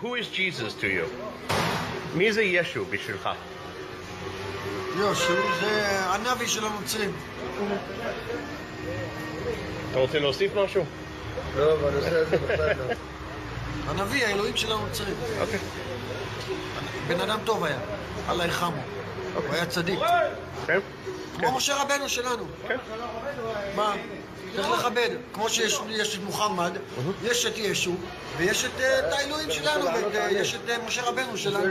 Who is Jesus to you? מי זה ישו בשבילך? ישו זה הנביא של הנוצרים. אתה רוצה להוסיף משהו? לא, בנושא הזה בכלל לא. הנביא, האלוהים של הנוצרים. אוקיי. בן אדם טוב היה, אללה ירחמו. הוא היה צדיק. כן? כמו משה רבנו שלנו. כן. מה? צריך לכבד. כמו שיש את מוחמד, יש את ישו, ויש את האלוהים שלנו, ויש את משה רבנו שלנו.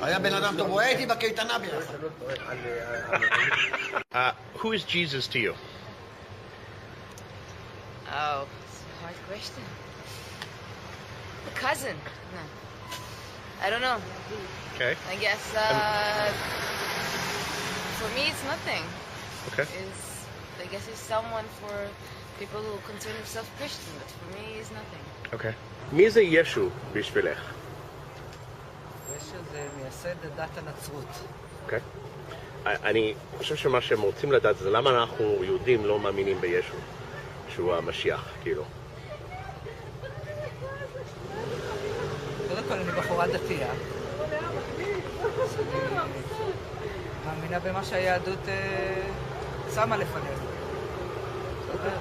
היה בן אדם טוב, הוא היה איתי בקייטנה ביחד. Who is Jesus to you? Oh, it's a hard question. A cousin. No. I don't know. Okay. I guess, for me it's nothing. Okay. I guess it's someone for people who consider themselves Christian, but for me it's nothing. Okay. מי זה ישו בשבילך? ישו זה מייסד דת הנצרות. אוקיי. אני חושב שמה שהם רוצים לדעת זה למה אנחנו יהודים לא מאמינים בישו, שהוא המשיח, כאילו. קודם כל אני בחורה דתייה. מאמינה במה שהיהדות שמה לפנינו.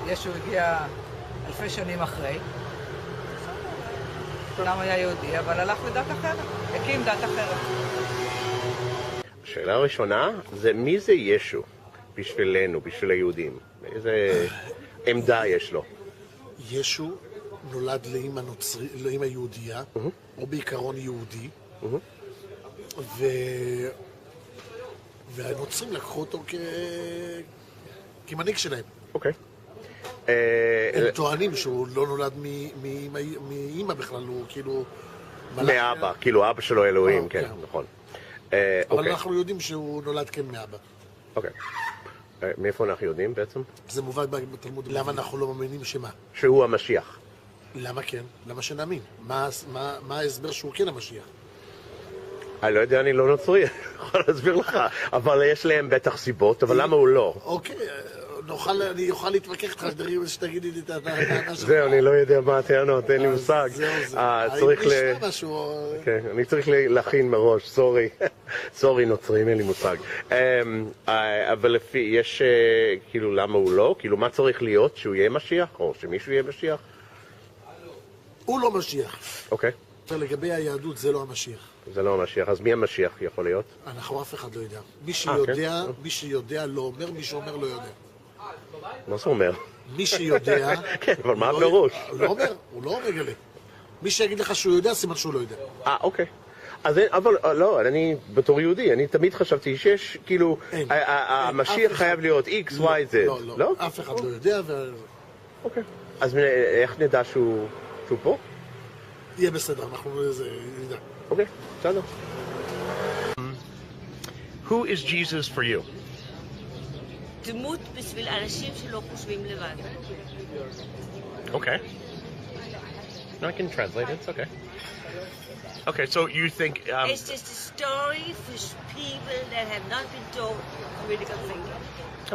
ישו הגיע אלפי שנים אחרי. גם היה יהודי, אבל הלך לדת אחרת. הקים דת אחרת. השאלה הראשונה זה מי זה ישו בשבילנו, בשביל היהודים? איזה עמדה יש לו? ישו נולד לאמא יהודייה, או בעיקרון יהודי, והנוצרים לקחו אותו כמנהיג שלהם. אוקיי. הם טוענים שהוא לא נולד מאמא בכלל, הוא כאילו... מאבא, כאילו אבא שלו אלוהים, כן, נכון. אבל אנחנו יודעים שהוא נולד כן מאבא. אוקיי. מאיפה אנחנו יודעים בעצם? זה מובן בתלמוד. למה אנחנו לא מאמינים שמה? שהוא המשיח. למה כן? למה שנאמין? מה ההסבר שהוא כן המשיח? אני לא יודע, אני לא נוצרי, אני יכול להסביר לך, אבל יש להם בטח סיבות, אבל למה הוא לא? אוקיי, אני אוכל להתווכח איתך שתגידי לי את הטענה שלך. זהו, אני לא יודע מה הטענות, אין לי מושג. האם נשמע משהו? אני צריך להכין מראש, סורי נוצרים, אין לי מושג. אבל לפי, יש כאילו למה הוא לא? כאילו מה צריך להיות? שהוא יהיה משיח? או שמישהו יהיה משיח? הוא לא משיח. אוקיי. לגבי היהדות זה לא המשיח. זה לא המשיח, אז מי המשיח יכול להיות? אנחנו אף אחד לא יודע. מי שיודע לא אומר, מי שאומר לא יודע. מה זה אומר? מי שיודע... כן, אבל מה הפירוש? הוא לא מגלה. מי שיגיד לך שהוא יודע, סימן שהוא לא יודע. אוקיי. אבל לא, אני בתור יהודי, אני תמיד חשבתי שיש, כאילו, המשיח חייב להיות X, Y, Z. לא, אף אחד לא יודע. אוקיי. אז איך נדע שהוא פה? יהיה בסדר, אנחנו נדע. אוקיי, בסדר. Who is Jesus for you? דמות בשביל אנשים שלא חושבים לבד. Okay. No, I can translate it. It's okay. Okay, so you think... It's just a story for people that have not been told critical thinking.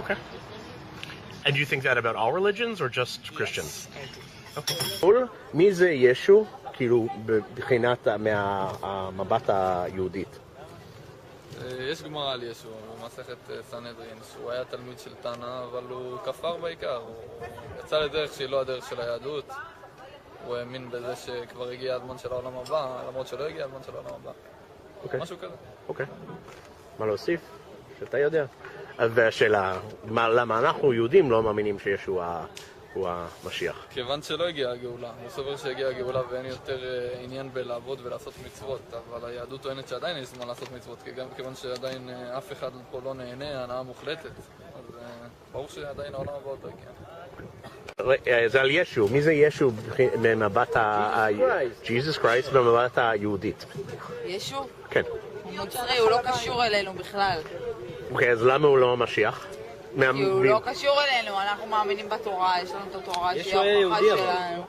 Okay. And you think that about all religions or just Christians? Yes, Okay. מי זה ישו, כאילו, מבחינת המבט היהודית? יש גמרא על ישו במסכת סנהדרין, שהוא היה תלמיד של תנא, אבל הוא כפר בעיקר. הוא יצא לדרך שהיא לא הדרך של היהדות. הוא האמין בזה שכבר הגיע הזמן של העולם הבא, למרות שלא הגיע הזמן של העולם הבא. משהו כזה. אוקיי. מה להוסיף? שאתה יודע. והשאלה, למה אנחנו יהודים לא מאמינים שישו הוא המשיח? כיוון שלא הגיעה הגאולה. הוא סובר שהגיעה הגאולה ואין יותר עניין בלעבוד ולעשות מצוות, אבל היהדות טוענת שעדיין יש זמן לעשות מצוות, גם כיוון שעדיין אף אחד פה לא נהנה, הנאה מוחלטת. אז ברור שעדיין העולם הבא עוד לא הגיע. זה על ישו. מי זה ישו במבט ג'יזוס קרייסט במבט היהודית? ישו? כן. הוא נוצרי, הוא לא קשור אלינו בכלל. אוקיי, אז למה הוא לא המשיח? כי הוא לא קשור אלינו, אנחנו מאמינים בתורה, יש לנו את התורה שהיא ההוכחה שלנו.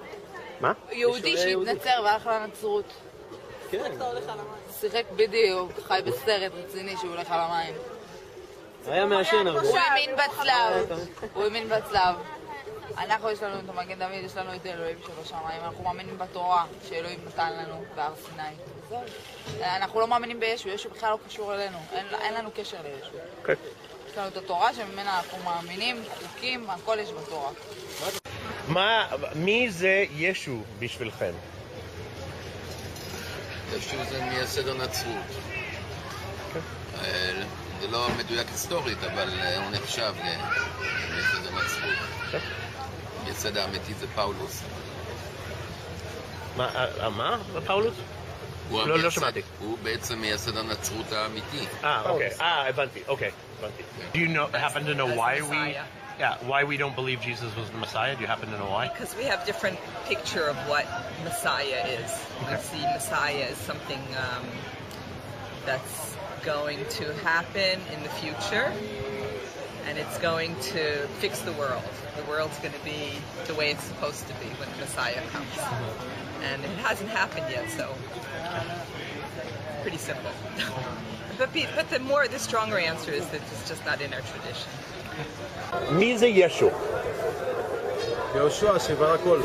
מה? יהודי שהתנצר והלך לנצרות. כן. שיחק בדיוק, חי בסרט רציני שהוא הולך על המים. היה מעשן הרבה. הוא האמין בצלב. אנחנו יש לנו את המגן דוד, יש לנו את אלוהים שבשמיים, אנחנו מאמינים בתורה שאלוהים נתן לנו בהר סיני. וזהו. אנחנו לא מאמינים בישו, ישו בכלל לא קשור אלינו, אין לנו קשר לישו. אוקיי. יש לנו את התורה שממנה אנחנו מאמינים, חוקים, הכל יש בתורה. מי זה ישו בשבילכם? ישו זה מייסד הנצרות. זה לא מדויק היסטורית, אבל הוא נחשב למייסד הנצרות. מייסד האמיתי זה פאולוס. מה? פאולוס? לא שמעתי. הוא בעצם מייסד הנצרות האמיתי. אוקיי. הבנתי, אוקיי. Do you happen to know why we don't believe Jesus was the Messiah? Do you happen to know why? Because we have different picture of what Messiah is. We see Messiah as something that's going to happen in the future, and it's going to fix the world. The world's going to be the way it's supposed to be when the Messiah comes. And it hasn't happened yet, so pretty simple. But the stronger answer is that it's just not in our tradition. מי זה ישו? יהושע שברא הכל.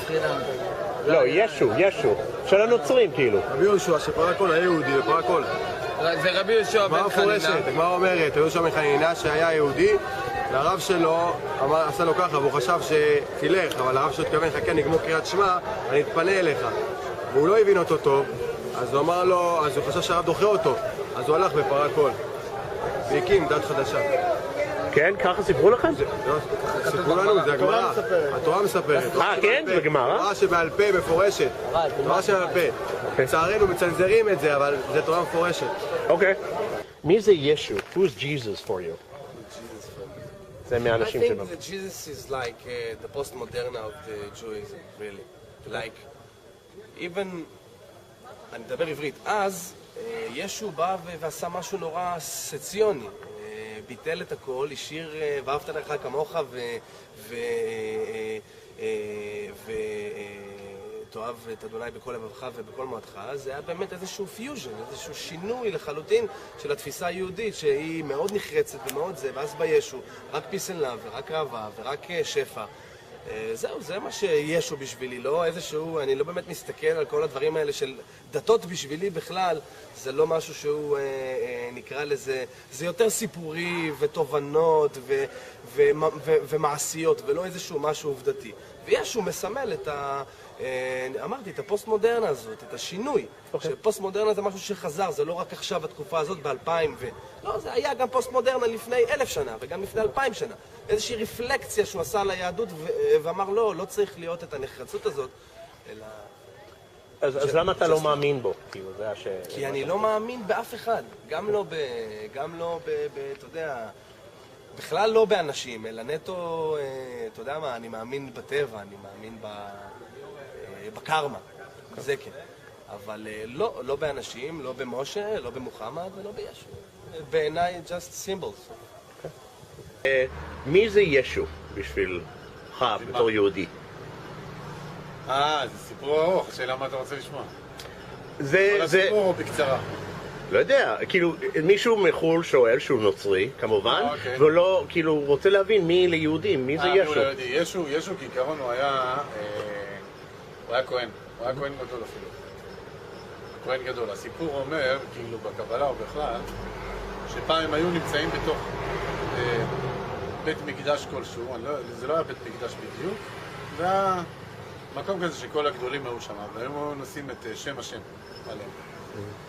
לא, ישו. של הנוצרים כאילו. רבי יהושע שברא הכל, היהודי וברא הכל. זה רבי יהושע בן חנינא. הגמרא אומרת, יהושע בן חנינא שהיה יהודי, והרב שלו עשה לו ככה, והוא חשב שתלך, אבל הרב שלו התכוון, חכה, נגמור קריאת שמע, אני אתפנה אליך. והוא לא הבין אותו טוב, אז הוא אמר לו, אז הוא חשב שהרב דוחה אותו, אז הוא הלך ופרע הכל. והקים דת חדשה. כן? ככה סיפרו לכם? סיפרו לנו, זה הגמרא. התורה מספרת. כן? זה גמרא? תורה שבעל פה מפורשת. תורה שבעל פה. לצערנו מצנזרים את זה, אבל זה תורה מפורשת. אוקיי. מי זה ישו? Who's Jesus for you? זה מהאנשים שלנו. I think that Jesus is like the postmodern of the Judaism, really. Like, even, אני מדבר עברית, אז ישו בא ועשה משהו נורא סציוני. ביטל את הכל, השאיר ואהבת לך כמוך ותאהב את אדוני בכל לבבך ובכל מאודך. זה היה באמת איזשהו פיוז'ן, איזשהו שינוי לחלוטין של התפיסה היהודית שהיא מאוד נחרצת ומאוד זה, ואז בישו רק peace and love ורק אהבה ורק שפע. זהו, זה מה שישו בשבילי, לא איזשהו, אני לא באמת מסתכל על כל הדברים האלה של דתות בשבילי בכלל, זה לא משהו שהוא נקרא לזה, זה יותר סיפורי ותובנות ומעשיות, ולא איזשהו משהו עובדתי. וישו מסמל את אמרתי, את הפוסט-מודרנה הזאת, את השינוי. שפוסט-מודרנה זה משהו שחזר, זה לא רק עכשיו, התקופה הזאת ב-2000 לא, זה היה גם פוסט-מודרנה לפני 1,000 שנה, וגם לפני 2,000 שנה. איזושהי רפלקציה שהוא עשה על היהדות, ואמר, לא צריך להיות את הנחרצות הזאת, אלא... אז למה אתה לא מאמין בו? כי אני לא מאמין באף אחד. גם לא אתה יודע... בכלל לא באנשים, אלא נטו, אתה יודע מה, אני מאמין בטבע, אני מאמין בקרמה, זה כן. אבל לא באנשים, לא במשה, לא במוחמד ולא בישו. בעיניי, just symbols. מי זה ישו בשבילך בתור יהודי? זה סיפור ארוך, השאלה מה אתה רוצה לשמוע? זה... סיפור בקצרה. לא יודע, כאילו מישהו מחול שואל שהוא נוצרי, כמובן, ולא, כאילו, רוצה להבין מי ליהודים, מי זה ישו? ישו כעיקרון הוא היה כהן, הוא היה כהן גדול אפילו. כהן גדול. הסיפור אומר, כאילו בקבלה או בכלל, שפעם הם היו נמצאים בתוך בית מקדש כלשהו, זה לא היה בית מקדש בדיוק, זה היה מקום כזה שכל הגדולים היו שם, והיום נושאים את שם השם עליהם.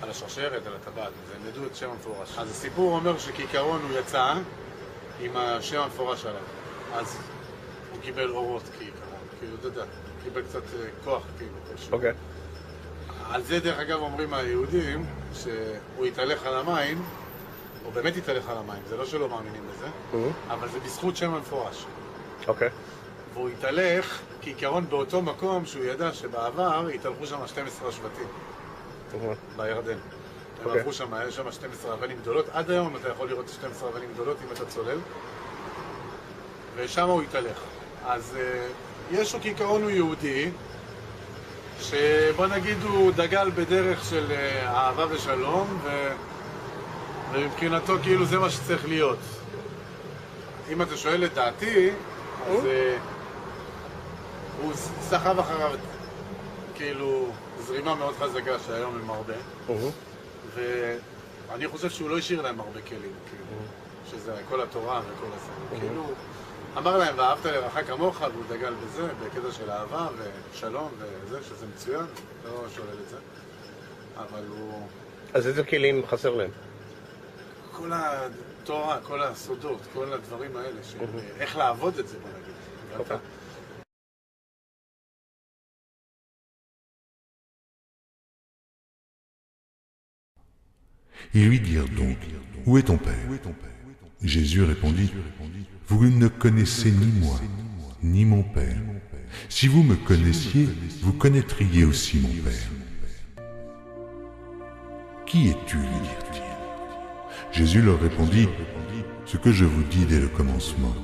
על השרשרת, על הטבעת, והם ידעו את שם המפורש. אז הסיפור אומר שכעיקרון הוא יצא עם השם המפורש עליו. אז הוא קיבל אורות כעיקרון, כאילו, אתה יודע, קיבל קצת כוח, כאילו, כלשהו. אוקיי. על זה, דרך אגב, אומרים היהודים שהוא יתהלך על המים, הוא באמת יתהלך על המים, זה לא שלא מאמינים בזה, אבל זה בזכות שם המפורש. אוקיי. והוא יתהלך כעיקרון באותו מקום שהוא ידע שבעבר יתהלכו שם 12 שבטים. בירדן. הם עברו שם, היה שם 12 אבנים גדולות. עד היום אתה יכול לראות 12 אבנים גדולות אם אתה צולל. ושם הוא יתהלך. אז ישו כעיקרון הוא יהודי, שבוא נגיד הוא דגל בדרך של אהבה ושלום, ומבחינתו כאילו זה מה שצריך להיות. אם אתה שואל את דעתי, אז הוא סחב אחריו כאילו זרימה מאוד חזקה שהיום הם הרבה, ואני חושב שהוא לא השאיר להם הרבה כלים, כאילו, שזה כל התורה וכל הזה. כאילו, אמר להם, ואהבת לרעך כמוך, והוא דגל בזה, בקטע של אהבה ושלום וזה, שזה מצוין, לא שולל את זה. אבל הוא... אז איזה כלים חסר להם? כל התורה, כל הסודות, כל הדברים האלה, של איך לעבוד את זה, בוא נגיד. Ils lui dirent donc, où est ton père? Jésus répondit, vous ne connaissez ni moi, ni mon père. Si vous me connaissiez, vous connaîtriez aussi mon père. Qui es-tu, lui dirent-ils? Jésus leur répondit, ce que je vous dis dès le commencement.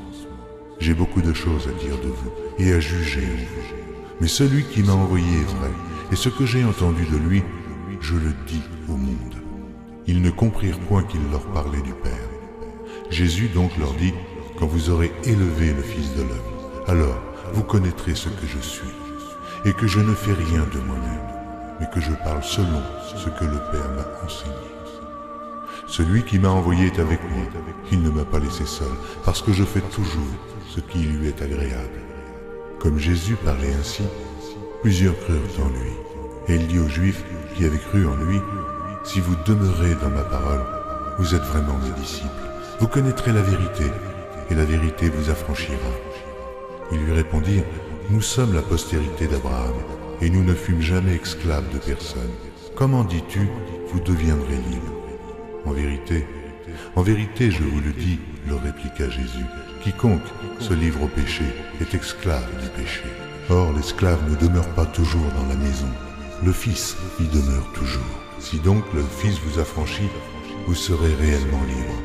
J'ai beaucoup de choses à dire de vous et à juger en vous. Mais celui qui m'a envoyé est vrai, et ce que j'ai entendu de lui, je le dis au monde. Ils ne comprirent point qu'il leur parlait du Père. Jésus donc leur dit, quand vous aurez élevé le Fils de l'homme, alors vous connaîtrez ce que je suis, et que je ne fais rien de moi-même, mais que je parle selon ce que le Père m'a enseigné. Celui qui m'a envoyé est avec moi, il ne m'a pas laissé seul, parce que je fais toujours ce qui lui est agréable. Comme Jésus parlait ainsi, plusieurs crurent en lui, et il dit aux Juifs qui avaient cru en lui, si vous demeurez dans ma parole, vous êtes vraiment mes disciples. Vous connaîtrez la vérité, et la vérité vous affranchira. Ils lui répondirent, nous sommes la postérité d'Abraham, et nous ne fûmes jamais esclaves de personne. Comment dis-tu, vous deviendrez libres? En vérité, je vous le dis, leur répliqua Jésus, quiconque se livre au péché est esclave du péché. Or, l'esclave ne demeure pas toujours dans la maison, le Fils y demeure toujours. Si donc le Fils vous affranchit, vous serez réellement libre.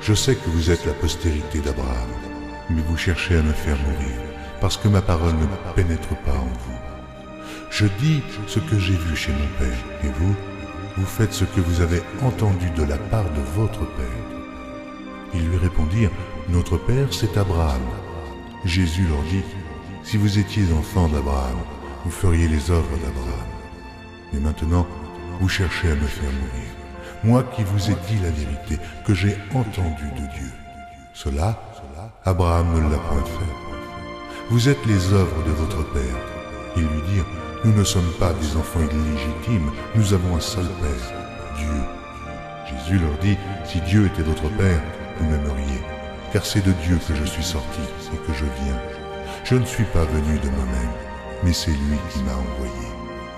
Je sais que vous êtes la postérité d'Abraham, mais vous cherchez à me faire mourir, parce que ma parole ne pénètre pas en vous. Je dis ce que j'ai vu chez mon Père, et vous, vous faites ce que vous avez entendu de la part de votre Père. Ils lui répondirent, notre Père c'est Abraham. Jésus leur dit, si vous étiez enfants d'Abraham, vous feriez les œuvres d'Abraham. Mais maintenant, vous cherchez à me faire mourir, moi qui vous ai dit la vérité, que j'ai entendue de Dieu. Cela, Abraham ne l'a point fait. Vous êtes les œuvres de votre Père. Ils lui dirent, nous ne sommes pas des enfants illégitimes, nous avons un seul Père, Dieu. Jésus leur dit, si Dieu était votre Père, vous m'aimeriez, car c'est de Dieu que je suis sorti et que je viens. Je ne suis pas venu de moi-même, mais c'est lui qui m'a envoyé.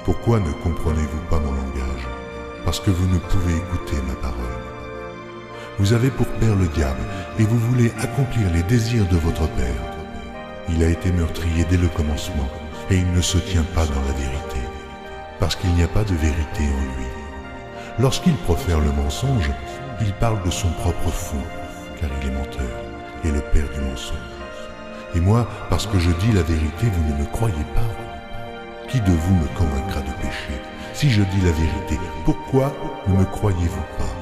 Pourquoi ne comprenez-vous pas mon langage? Parce que vous ne pouvez écouter ma parole. Vous avez pour père le diable, et vous voulez accomplir les désirs de votre père. Il a été meurtrier dès le commencement, et il ne se tient pas dans la vérité, parce qu'il n'y a pas de vérité en lui. Lorsqu'il profère le mensonge, il parle de son propre fond, car il est menteur, et le père du mensonge. Et moi, parce que je dis la vérité, vous ne me croyez pas. Qui de vous me convaincra de péché? Si je dis la vérité, pourquoi ne me croyez-vous pas?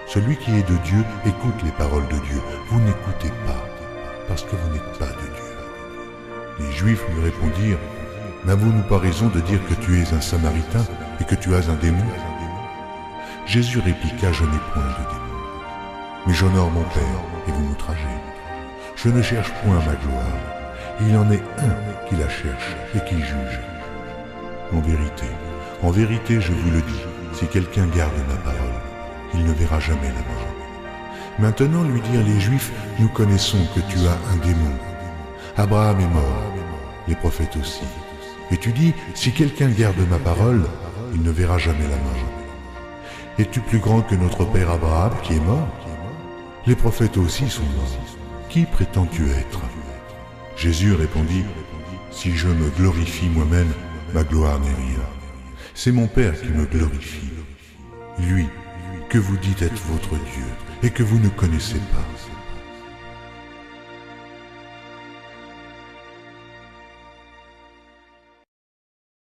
Celui qui est de Dieu écoute les paroles de Dieu. Vous n'écoutez pas, parce que vous n'êtes pas de Dieu. Les Juifs lui répondirent, n'avons-nous pas raison de dire que tu es un Samaritain et que tu as un démon? Jésus répliqua, je n'ai point de démon, mais j'honore mon Père et vous m'outragez. Je ne cherche point ma gloire, et il en est un qui la cherche et qui juge. En vérité, je vous le dis, si quelqu'un garde ma parole, il ne verra jamais la mort. Maintenant, lui dirent les Juifs, nous connaissons que tu as un démon. Abraham est mort, les prophètes aussi. Et tu dis, si quelqu'un garde ma parole, il ne verra jamais la mort. Es-tu plus grand que notre père Abraham qui est mort? Les prophètes aussi sont morts. Qui prétends-tu être? Jésus répondit, si je me glorifie moi-même, ma gloire n'est rien. C'est mon Père qui me glorifie. Lui, que vous dites être votre Dieu, et que vous ne connaissez pas.